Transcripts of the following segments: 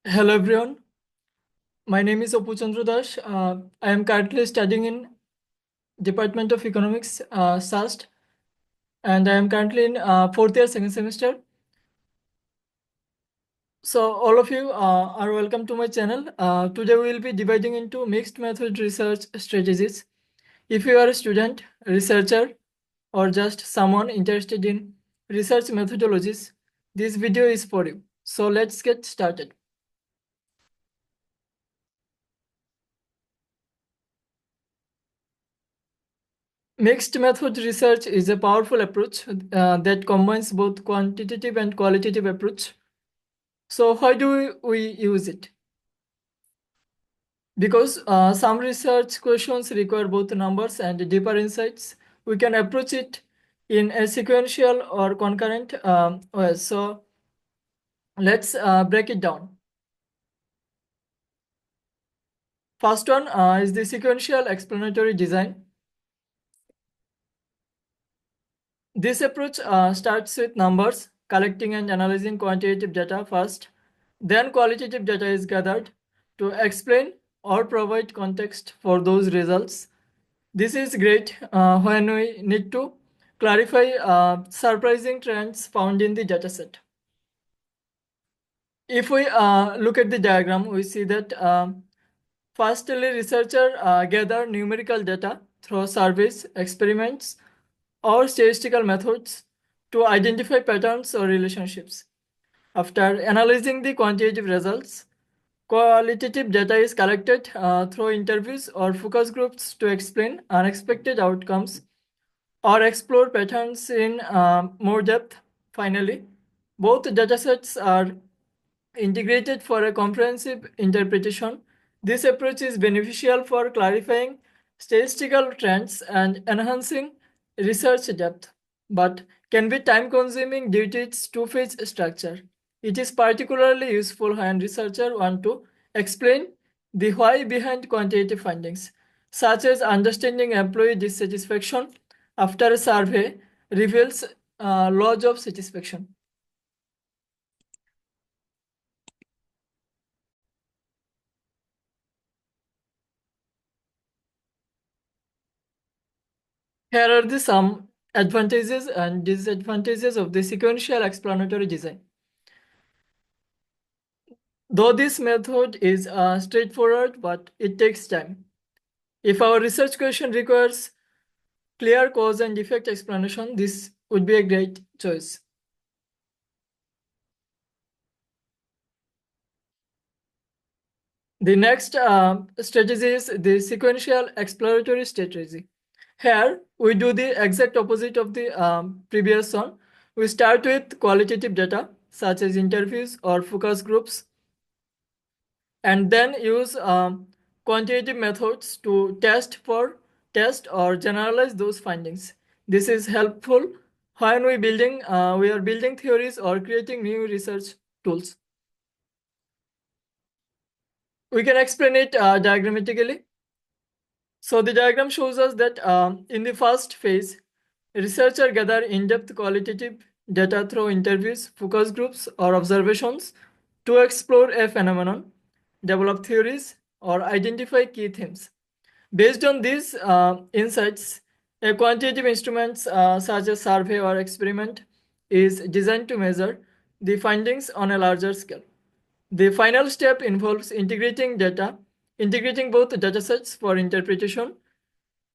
Hello everyone, my name is Apu Chandra Das. I am currently studying in Department of Economics, SAST, and I am currently in fourth year, second semester. So all of you are welcome to my channel. Today we will be dividing into mixed method research strategies. If you are a student, researcher, or just someone interested in research methodologies, this video is for you. So let's get started. Mixed method research is a powerful approach that combines both quantitative and qualitative approach. So why do we use it? Because some research questions require both numbers and deeper insights. We can approach it in a sequential or concurrent way. So let's break it down. First one is the sequential explanatory design. This approach starts with numbers, collecting and analyzing quantitative data first. Then qualitative data is gathered to explain or provide context for those results. This is great when we need to clarify surprising trends found in the dataset. If we look at the diagram, we see that firstly, researchers gather numerical data through surveys, experiments, or statistical methods to identify patterns or relationships. After analyzing the quantitative results, qualitative data is collected through interviews or focus groups to explain unexpected outcomes or explore patterns in more depth. Finally, both datasets are integrated for a comprehensive interpretation. This approach is beneficial for clarifying statistical trends and enhancing research depth, but can be time-consuming due to its two-phase structure. It is particularly useful when researchers want to explain the why behind quantitative findings, such as understanding employee dissatisfaction after a survey reveals low job satisfaction. Here are the some advantages and disadvantages of the sequential explanatory design. Though this method is straightforward, but it takes time. If our research question requires clear cause and effect explanation, this would be a great choice. The next strategy is the sequential exploratory strategy. Here, we do the exact opposite of the previous one. We start with qualitative data, such as interviews or focus groups, and then use quantitative methods to test or generalize those findings. This is helpful when we are building theories or creating new research tools. We can explain it diagrammatically. So the diagram shows us that in the first phase, researchers gather in-depth qualitative data through interviews, focus groups, or observations to explore a phenomenon, develop theories, or identify key themes. Based on these insights, a quantitative instrument such as survey or experiment is designed to measure the findings on a larger scale. The final step involves integrating both datasets for interpretation.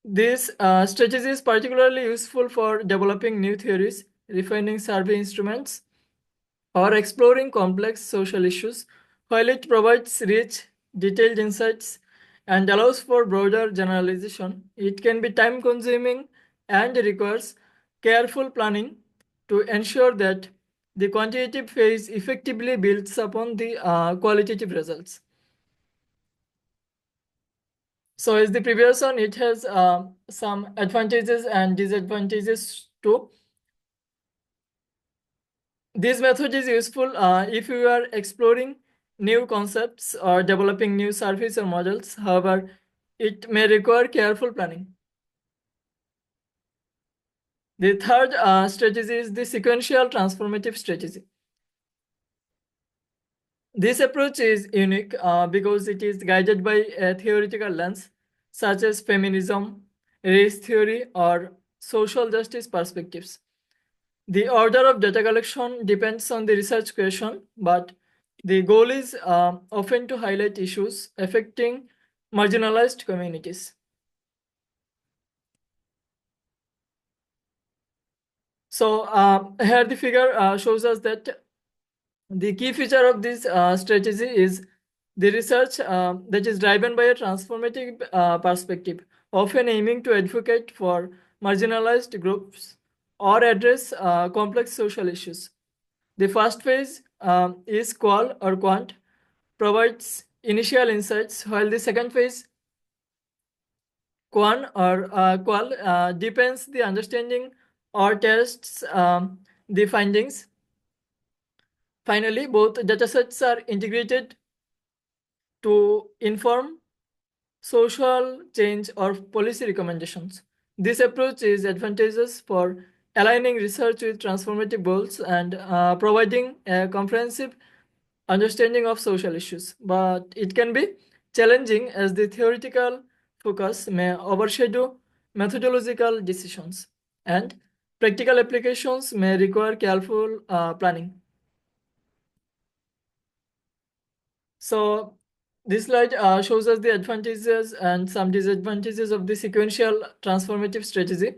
This strategy is particularly useful for developing new theories, refining survey instruments, or exploring complex social issues, while it provides rich, detailed insights and allows for broader generalization. It can be time consuming and requires careful planning to ensure that the quantitative phase effectively builds upon the qualitative results. So as the previous one, it has some advantages and disadvantages too. This method is useful if you are exploring new concepts or developing new surface or models. However, it may require careful planning. The third strategy is the sequential transformative strategy. This approach is unique because it is guided by a theoretical lens, such as feminism, race theory, or social justice perspectives. The order of data collection depends on the research question, but the goal is often to highlight issues affecting marginalized communities. So here the figure shows us that the key feature of this strategy is the research that is driven by a transformative perspective, often aiming to advocate for marginalized groups or address complex social issues. The first phase is qual or quant, provides initial insights, while the second phase, quan or qual, deepens the understanding or tests the findings. Finally, both datasets are integrated to inform social change or policy recommendations. This approach is advantageous for aligning research with transformative goals and providing a comprehensive understanding of social issues, but it can be challenging as the theoretical focus may overshadow methodological decisions, and practical applications may require careful planning. So this slide shows us the advantages and some disadvantages of the sequential transformative strategy.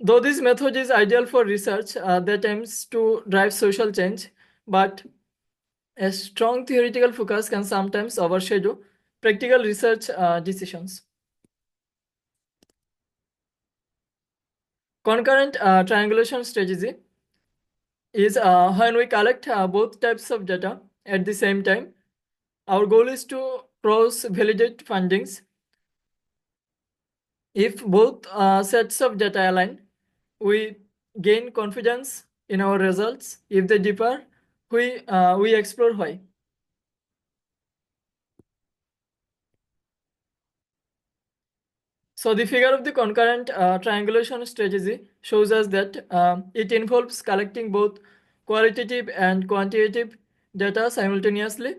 Though this method is ideal for research that aims to drive social change, but a strong theoretical focus can sometimes overshadow practical research decisions. Concurrent triangulation strategy is when we collect both types of data at the same time. Our goal is to cross-validate findings. If both sets of data align, we gain confidence in our results. If they differ, we explore why. So the figure of the concurrent triangulation strategy shows us that it involves collecting both qualitative and quantitative data simultaneously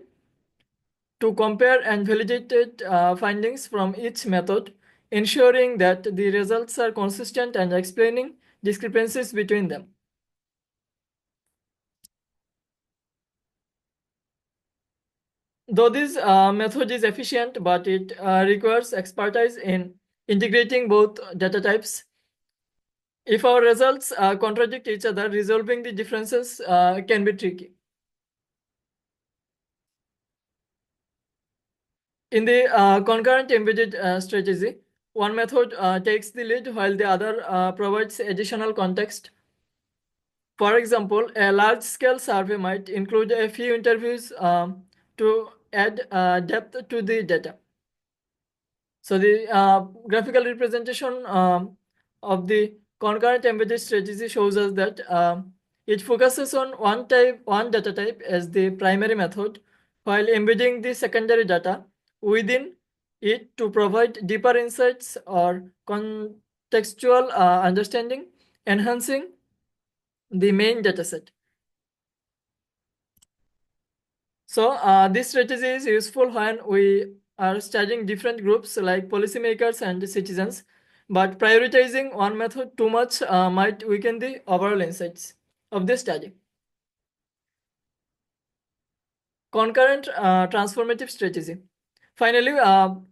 to compare and validate findings from each method, ensuring that the results are consistent and explaining discrepancies between them. Though this method is efficient, but it requires expertise in integrating both data types. If our results contradict each other, resolving the differences can be tricky. In the concurrent embedded strategy, one method takes the lead while the other provides additional context. For example, a large-scale survey might include a few interviews to add depth to the data. So the graphical representation of the concurrent embedded strategy shows us that it focuses on one data type as the primary method, while embedding the secondary data within it to provide deeper insights or contextual understanding, enhancing the main dataset. So this strategy is useful when we are studying different groups like policymakers and citizens, but prioritizing one method too much might weaken the overall insights of the study. Concurrent transformative strategy. Finally,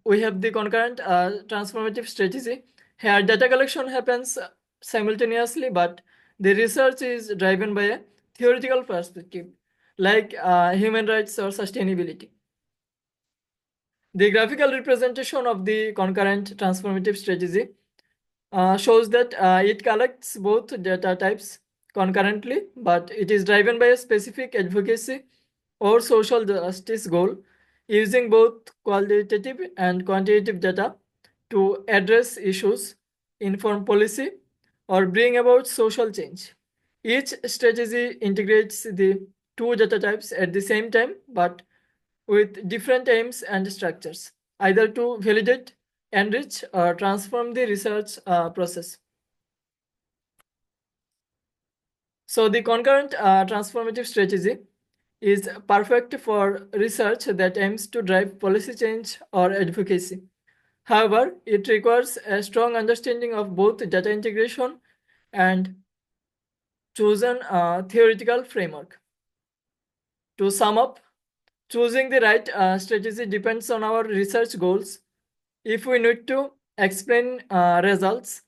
we have the concurrent transformative strategy. Here, data collection happens simultaneously, but the research is driven by a theoretical perspective, like human rights or sustainability. The graphical representation of the concurrent transformative strategy shows that it collects both data types concurrently, but it is driven by a specific advocacy or social justice goal, using both qualitative and quantitative data to address issues, inform policy, or bring about social change. Each strategy integrates the two data types at the same time, but with different aims and structures, either to validate, enrich, or transform the research process. So the concurrent transformative strategy is perfect for research that aims to drive policy change or advocacy. However, it requires a strong understanding of both data integration and chosen theoretical framework. To sum up, choosing the right strategy depends on our research goals. If we need to explain results,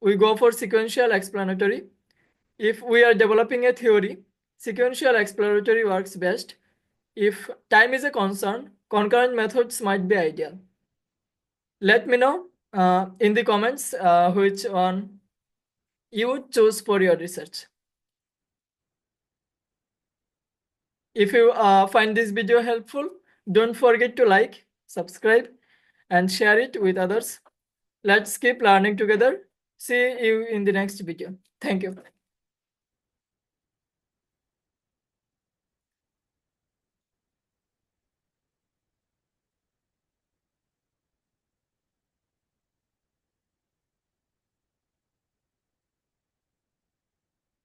we go for sequential explanatory. If we are developing a theory, sequential exploratory works best. If time is a concern, concurrent methods might be ideal. Let me know in the comments which one you would choose for your research. If you find this video helpful, don't forget to like, subscribe, and share it with others. Let's keep learning together. See you in the next video. Thank you.